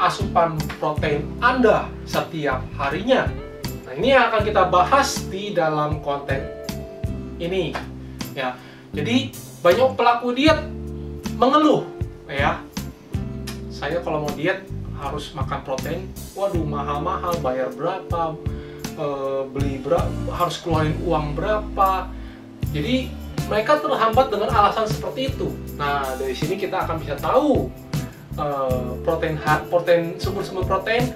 asupan protein Anda setiap harinya? Nah, ini yang akan kita bahas di dalam konten ini ya. Jadi banyak pelaku diet mengeluh ya, saya kalau mau diet harus makan protein, waduh mahal-mahal, bayar berapa, beli berapa, harus keluarin uang berapa. Jadi mereka terhambat dengan alasan seperti itu. Nah, dari sini kita akan bisa tahu sumber-sumber protein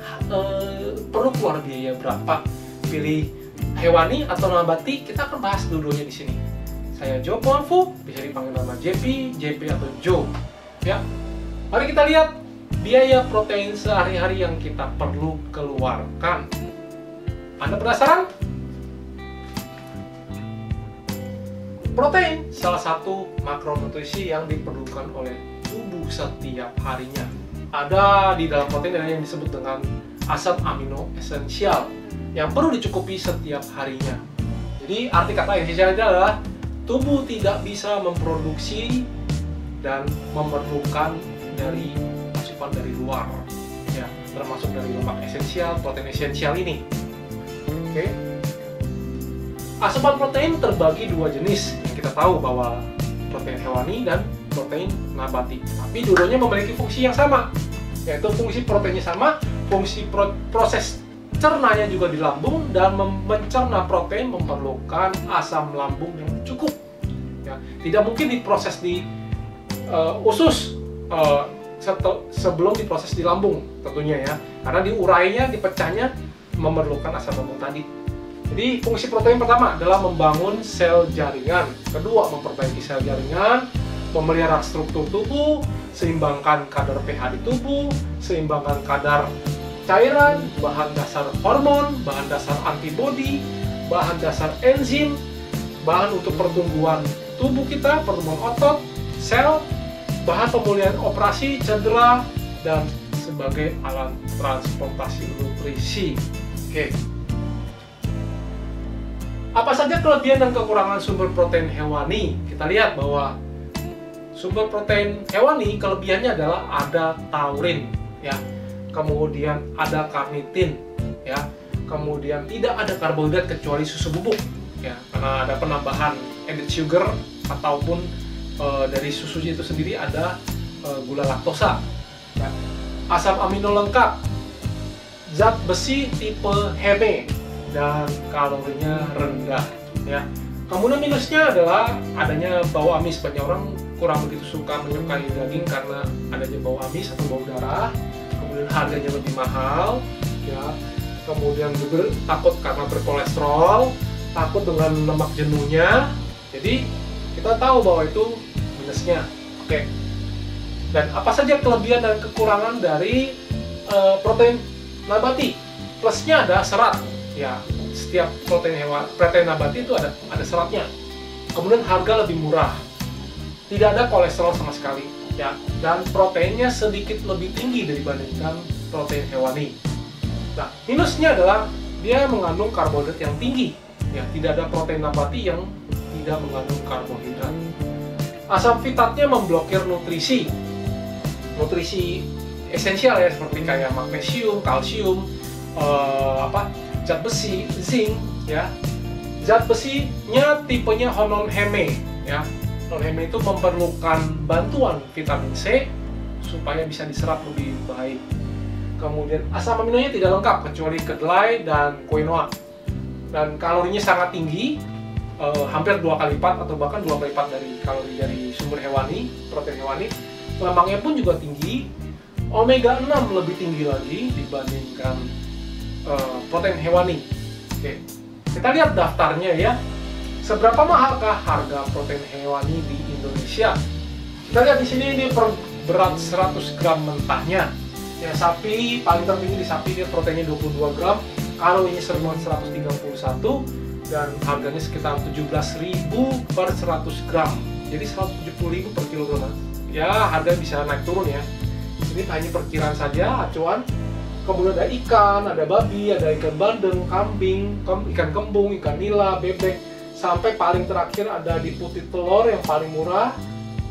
perlu keluar biaya berapa. Pilih hewani atau nabati, kita akan bahas dua-duanya di sini. Saya Joe Poanfu, bisa dipanggil nama JP atau Joe. Ya, mari kita lihat biaya protein sehari-hari yang kita perlu keluarkan. Anda penasaran? Protein salah satu makronutrisi yang diperlukan oleh tubuh setiap harinya. Ada di dalam protein yang disebut dengan asam amino esensial yang perlu dicukupi setiap harinya. Jadi arti kata esensial itu adalah tubuh tidak bisa memproduksi dan memerlukan dari asupan dari luar, ya, termasuk dari lemak esensial, protein esensial ini. Oke. Asupan protein terbagi dua jenis yang kita tahu, bahwa protein hewani dan protein nabati. Tapi dua-duanya memiliki fungsi yang sama, yaitu fungsi proteinnya sama, fungsi proses cernanya juga di lambung, dan mencerna protein memerlukan asam lambung yang cukup. Ya, tidak mungkin diproses di usus sebelum diproses di lambung tentunya ya, karena diurainya, dipecahnya memerlukan asam lambung tadi. Jadi fungsi protein pertama adalah membangun sel jaringan, kedua memperbaiki sel jaringan, memelihara struktur tubuh, seimbangkan kadar pH di tubuh, seimbangkan kadar cairan, bahan dasar hormon, bahan dasar antibodi, bahan dasar enzim, bahan untuk pertumbuhan tubuh kita, pertumbuhan otot, sel, bahan pemulihan operasi, cedera, dan sebagai alat transportasi nutrisi. Oke. Apa saja kelebihan dan kekurangan sumber protein hewani? Kita lihat bahwa sumber protein hewani kelebihannya adalah ada taurin, ya, kemudian ada karnitin, ya, kemudian tidak ada karbohidrat kecuali susu bubuk, ya, karena ada penambahan added sugar ataupun dari susu itu sendiri ada gula laktosa, ya. Asam amino lengkap, zat besi tipe Heme, dan kalorinya rendah, ya. Kemudian minusnya adalah adanya bau amis. Banyak orang kurang begitu suka menyukai daging karena adanya bau amis atau bau darah. Kemudian harganya lebih mahal, ya. Kemudian juga takut karena berkolesterol, takut dengan lemak jenuhnya. Jadi kita tahu bahwa itu minusnya. Oke. Dan apa saja kelebihan dan kekurangan dari protein nabati? Plusnya ada serat. Ya, setiap protein nabati itu ada seratnya. Kemudian harga lebih murah, tidak ada kolesterol sama sekali, ya, dan proteinnya sedikit lebih tinggi dibandingkan protein hewani. Nah, minusnya adalah dia mengandung karbohidrat yang tinggi, ya, tidak ada protein nabati yang tidak mengandung karbohidrat. Asam fitatnya memblokir nutrisi esensial, ya, seperti kayak magnesium, kalsium, zat besi, zinc, ya. Zat besinya tipenya non-Heme, ya. Non-Heme itu memerlukan bantuan vitamin C supaya bisa diserap lebih baik. Kemudian asam aminonya tidak lengkap kecuali kedelai dan quinoa. Dan kalorinya sangat tinggi, hampir 2 kali lipat atau bahkan 2 kali lipat dari kalori dari sumber hewani, protein hewani. Lemaknya pun juga tinggi, omega 6 lebih tinggi lagi dibandingkan protein hewani. Oke, kita lihat daftarnya ya. Seberapa mahalkah harga protein hewani di Indonesia? Kita lihat di sini, ini per berat 100 gram mentahnya. Ya, sapi paling tertinggi di sapi dia proteinnya 22 gram, kalorinya 131 dan harganya sekitar 17.000 per 100 gram. Jadi 170.000 per kilogram. Ya, harga bisa naik turun ya. Ini hanya perkiraan saja, acuan. Kemudian ada ikan, ada babi, ada ikan bandeng, kambing, ikan kembung, ikan nila, bebek, sampai paling terakhir ada di putih telur yang paling murah,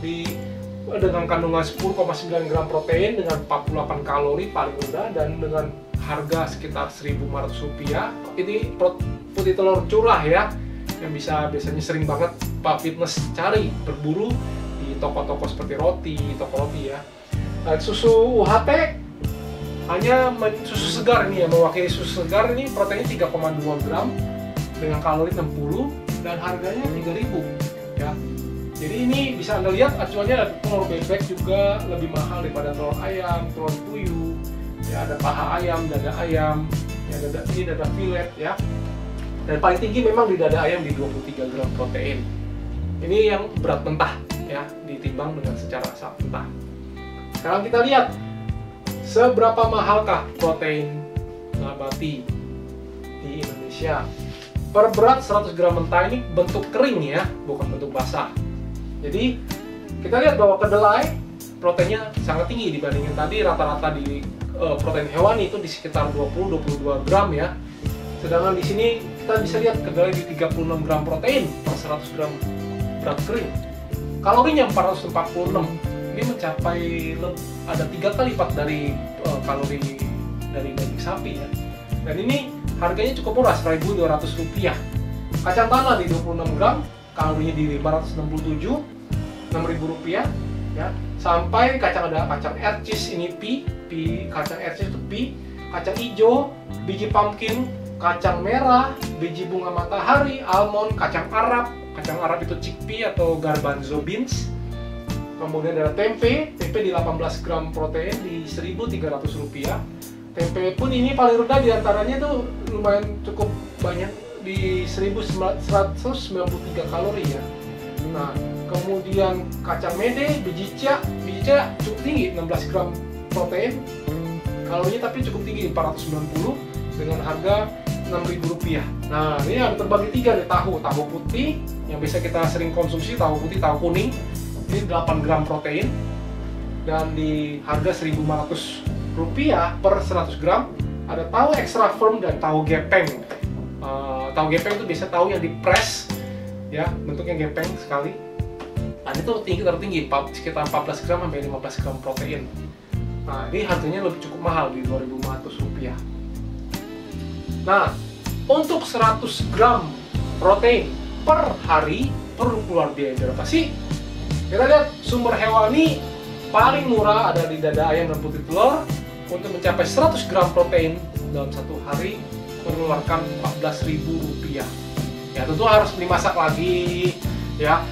di dengan kandungan 10,9 gram protein dengan 48 kalori paling rendah dan dengan harga sekitar Rp1.500. Ini putih telur curah ya, yang biasanya sering banget Pak Fitness cari, berburu di toko-toko seperti toko roti ya. Dan susu UHT hanya susu segar ini ya, mewakili susu segar ini proteinnya 3,2 gram dengan kalori 60 dan harganya 3.000 ya. Jadi ini bisa Anda lihat acuannya, telur bebek juga lebih mahal daripada telur ayam, telur puyuh, ya ada paha ayam, dada ayam, ya ini dada filet ya. Dan paling tinggi memang di dada ayam di 23 gram protein. Ini yang berat mentah ya, ditimbang dengan secara mentah. Sekarang kita lihat seberapa mahalkah protein nabati di Indonesia. Per berat 100 gram mentah ini bentuk kering ya, bukan bentuk basah. Jadi kita lihat bahwa kedelai proteinnya sangat tinggi dibandingin tadi rata-rata di protein hewani itu di sekitar 20-22 gram ya. Sedangkan di sini kita bisa lihat kedelai di 36 gram protein per 100 gram berat kering. Kalorinya 446. Ini mencapai ada 3 kali lipat dari kalori dari daging sapi ya. Dan ini harganya cukup murah, Rp1.200. Kacang tanah di 26 gram, kalorinya di 567, Rp6.000 ya. Sampai kacang air cheese ini kacang air cheese itu kacang hijau, biji pumpkin, kacang merah, biji bunga matahari, almond, kacang Arab itu chickpea atau garbanzo beans. Kemudian ada tempe di 18 gram protein di Rp1.300. Tempe pun ini paling rendah diantaranya itu lumayan cukup banyak di 1.193 kalori ya. Nah, kemudian kacang mede, biji chia cukup tinggi 16 gram protein, kalorinya tapi cukup tinggi 490 dengan harga Rp6.000. Nah, ini ada terbagi 3 deh, tahu putih yang biasa kita sering konsumsi, tahu putih, tahu kuning. Ini 8 gram protein dan di harga Rp1.500 per 100 gram. Ada tahu extra firm dan tahu gepeng. Tahu gepeng itu biasa tahu yang dipres ya, bentuknya gepeng sekali. Dan itu tertinggi sekitar 14 gram sampai 15 gram protein. Nah, ini harganya lebih cukup mahal di Rp2.500. Nah, untuk 100 gram protein per hari perlu keluar biaya berapa sih? Kita lihat sumber hewani paling murah ada di dada ayam dan putih telur. Untuk mencapai 100 gram protein dalam satu hari mengeluarkan Rp14.000. Ya tentu harus dimasak lagi ya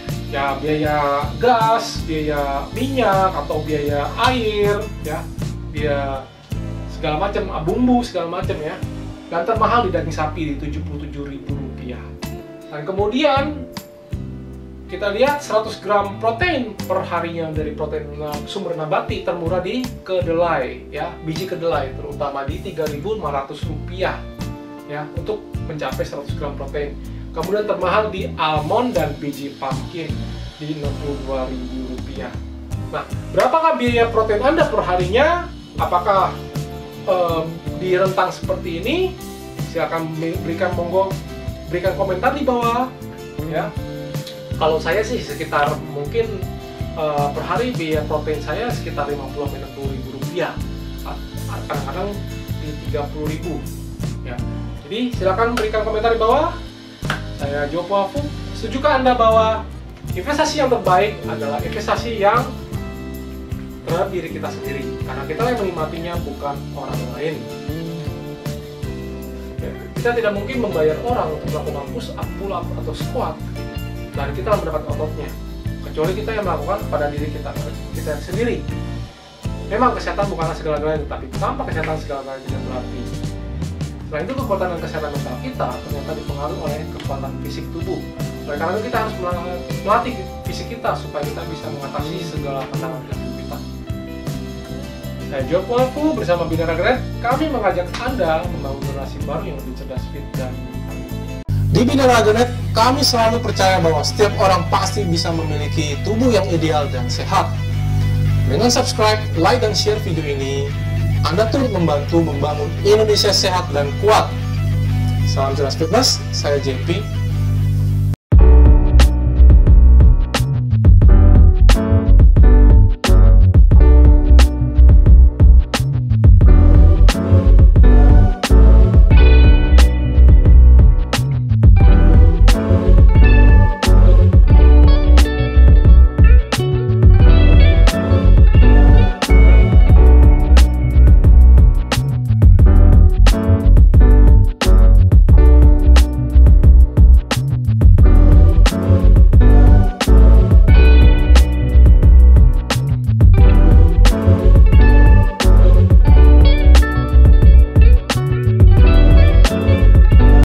biaya gas, biaya minyak atau biaya air ya, biaya segala macam, bumbu segala macam ya. Dan termahal di daging sapi di Rp77.000. Dan kemudian kita lihat 100 gram protein per harinya dari protein sumber nabati termurah di kedelai ya, biji kedelai terutama di Rp3.500 ya untuk mencapai 100 gram protein. Kemudian termahal di almond dan biji pumpkin di Rp62.000. Nah, berapakah biaya protein Anda per harinya? Apakah di rentang seperti ini? Silakan berikan komentar di bawah ya. Kalau saya sih sekitar mungkin per hari biaya protein saya sekitar Rp50-60.000. Kadang-kadang di Rp30.000 ya. Jadi silakan berikan komentar di bawah. Saya Joe Puafu. Setujukah Anda bahwa investasi yang terbaik adalah investasi yang terhadap diri kita sendiri? Karena kita yang menikmatinya, bukan orang lain. Ya, kita tidak mungkin membayar orang untuk melakukan push up, pull up, atau squat dan kita mendapat ototnya, kecuali kita yang melakukan pada diri kita sendiri. Memang kesehatan bukanlah segala-galanya, tetapi tanpa kesehatan segala-galanya tidak berarti. Selain itu, kekuatan dan kesehatan mental kita ternyata dipengaruhi oleh kekuatan fisik tubuh. Oleh karena itu, kita harus melatih fisik kita supaya kita bisa mengatasi segala tantangan dalam hidup kita. Saya Joe Puafu bersama Binara Grad. Kami mengajak Anda membangun generasi baru yang lebih cerdas, fit, dan di Binara Grad, kami selalu percaya bahwa setiap orang pasti bisa memiliki tubuh yang ideal dan sehat. Dengan subscribe, like, dan share video ini, Anda turut membantu membangun Indonesia sehat dan kuat. Salam Jelas Fitness, saya JP.